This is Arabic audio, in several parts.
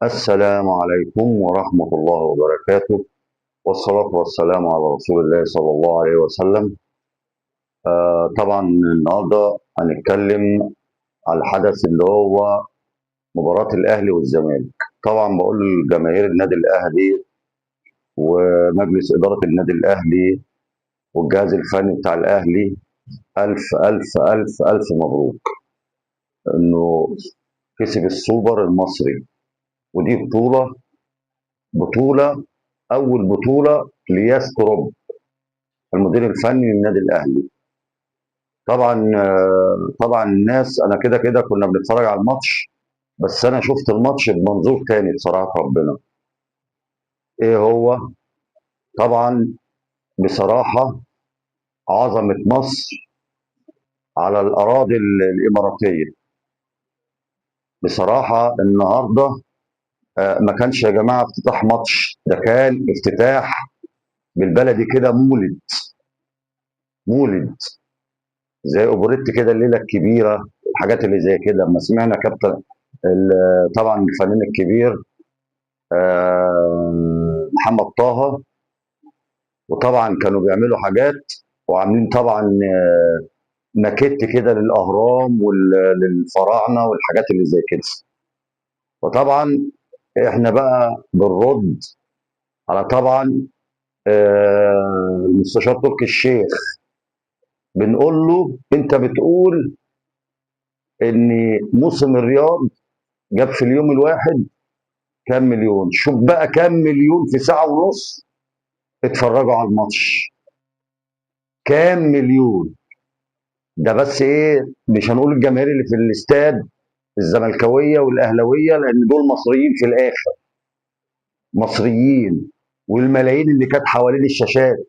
السلام عليكم ورحمة الله وبركاته، والصلاة والسلام على رسول الله صلى الله عليه وسلم. طبعا النهارده هنتكلم على الحدث اللي هو مباراة الأهلي والزمالك. طبعا بقول لجماهير النادي الأهلي ومجلس إدارة النادي الأهلي والجهاز الفني بتاع الأهلي ألف ألف ألف ألف مبروك إنه كسب السوبر المصري. ودي بطولة أول بطولة لياس المدير الفني للنادي الاهلي. طبعا الناس، انا كده كده كنا بنتفرج على الماتش، بس انا شفت الماتش بمنظور تاني بصراحه ربنا. ايه هو؟ طبعا بصراحه عظمه مصر على الاراضي الاماراتيه. بصراحه النهارده ما كانش يا جماعه افتتاح ماتش، ده كان افتتاح بالبلدي كده، مولد زي اوبريت كده، الليله الكبيره، الحاجات اللي زي كده. اما سمعنا كابتن طبعا الفنان الكبير محمد طه، وطبعا كانوا بيعملوا حاجات وعاملين طبعا ماكيت كده للاهرام وللفراعنه والحاجات اللي زي كده. وطبعا احنا بقى بنرد على طبعا المستشار تركي الشيخ، بنقول له انت بتقول ان موسم الرياض جاب في اليوم الواحد كام مليون. شوف بقى كام مليون في ساعه ونص اتفرجوا على الماتش، كام مليون. ده بس ايه، مش هنقول الجماهير اللي في الاستاد الزملكاويه والاهلاويه، لان دول مصريين في الاخر، مصريين. والملايين اللي كانت حوالين الشاشات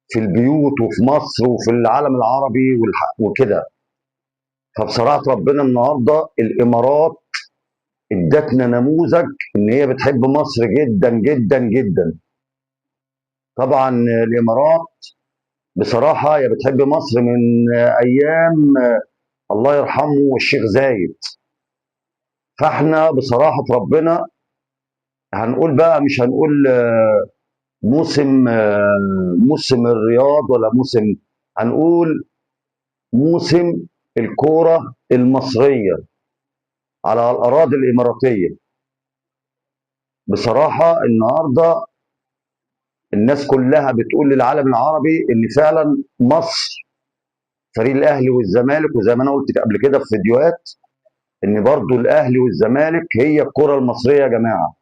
في البيوت وفي مصر وفي العالم العربي وكده. فبصراحه ربنا النهارده الامارات ادتنا نموذج ان هي بتحب مصر جدا جدا جدا. طبعا الامارات بصراحه هي بتحب مصر من ايام الله يرحمه الشيخ زايد. فاحنا بصراحه ربنا هنقول بقى، مش هنقول موسم الرياض ولا موسم، هنقول موسم الكوره المصريه على الاراضي الاماراتيه. بصراحه النهارده الناس كلها بتقول للعالم العربي ان فعلا مصر، فريق الاهلي والزمالك، وزي ما انا قلت قبل كده في فيديوهات، ان برضو الاهلي والزمالك هي الكره المصريه يا جماعه.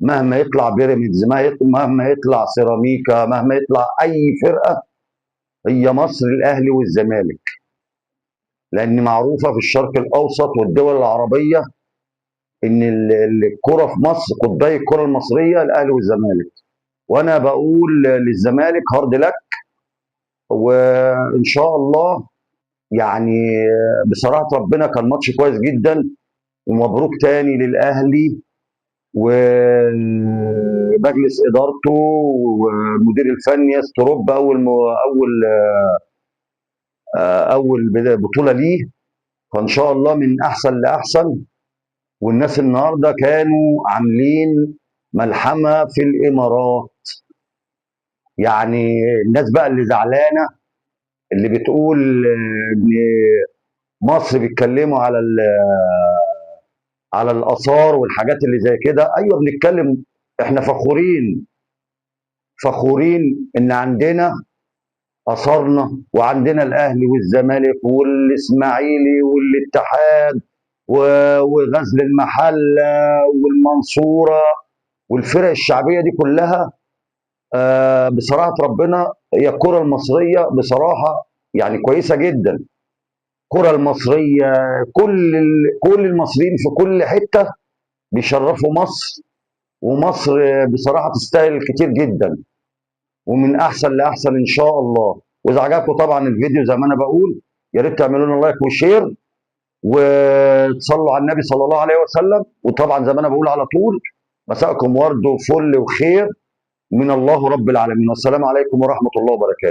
مهما يطلع بيراميدز، مهما يطلع سيراميكا، مهما يطلع اي فرقه، هي مصر الاهلي والزمالك. لان معروفه في الشرق الاوسط والدول العربيه ان الكره في مصر، قطبي الكره المصريه الاهلي والزمالك. وانا بقول للزمالك هارد لك، وان شاء الله يعني. بصراحه ربنا كان ماتش كويس جدا، ومبروك تاني للاهلي ومجلس ادارته والمدير الفني استروب. اول بطوله ليه، فان شاء الله من احسن لاحسن. والناس النهارده كانوا عاملين ملحمه في الامارات. يعني الناس بقى اللي زعلانه، اللي بتقول ان مصر بيتكلموا على الاثار والحاجات اللي زي كده. ايوه بنتكلم، احنا فخورين ان عندنا اثارنا، وعندنا الاهلي والزمالك والاسماعيلي والاتحاد وغزل المحله والمنصوره والفرق الشعبيه دي كلها. بصراحه ربنا هي الكره المصريه بصراحه يعني كويسه جدا. الكره المصريه كل المصريين في كل حته بيشرفوا مصر. ومصر بصراحه تستاهل كتير جدا، ومن احسن لاحسن ان شاء الله. واذا عجبكم طبعا الفيديو زي ما انا بقول، يا ريت تعملوا لنا لايك وشير وتصلوا على النبي صلى الله عليه وسلم. وطبعا زي ما انا بقول على طول، مساءكم ورد وفل وخير من الله رب العالمين، والسلام عليكم ورحمه الله وبركاته.